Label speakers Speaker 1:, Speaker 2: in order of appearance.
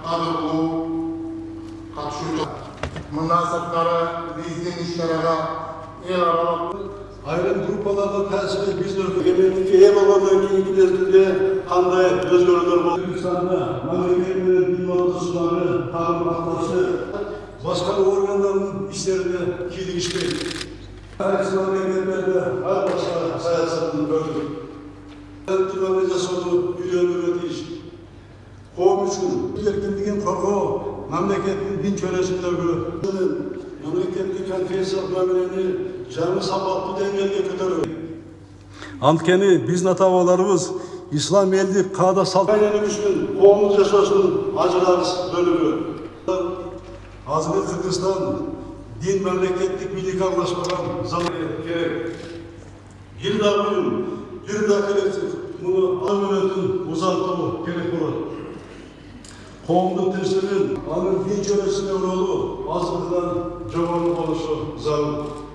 Speaker 1: адыктуу катышуучу мунасаптары биздин иш-чарага эл аралык
Speaker 2: айрым группаларга таасири биздин эгемендикке ээ болгондон кийинки мезгилде кандай өзгөрүүлөр болду? Өзбекстанда мамлекет менен дин ортосундагы карым-катнашты башка органдардын иштерине кийлигишпейт. Кайсы мамлекеттерде ар башка саясатын көрдүк. Тилоне жасоону үйрөнүүгө тийиш. Коом үчүн эркиндигин коргоо, мамлекеттин дин чөйрөсүндөгү мамлекеттик конфессиялык мамилени жаңы сапаттуу деңгээлге көтөрүү. Анткени биздин ата-бабаларыбыз ислам элдик каада салт-айрым үчүн коомдук жашоосунун ажырагыс бөлүгү. Азыркы Кыргызстан дин мамлекеттик бийликке аралашпаган заман керек. Бир да буюм, бир да коллектив муну өмүрүн узартуу керек болот. Коомдук тынчтыгын, анын дин чөйрөсүнө ролу азыркыдан жогору болушу зарыл.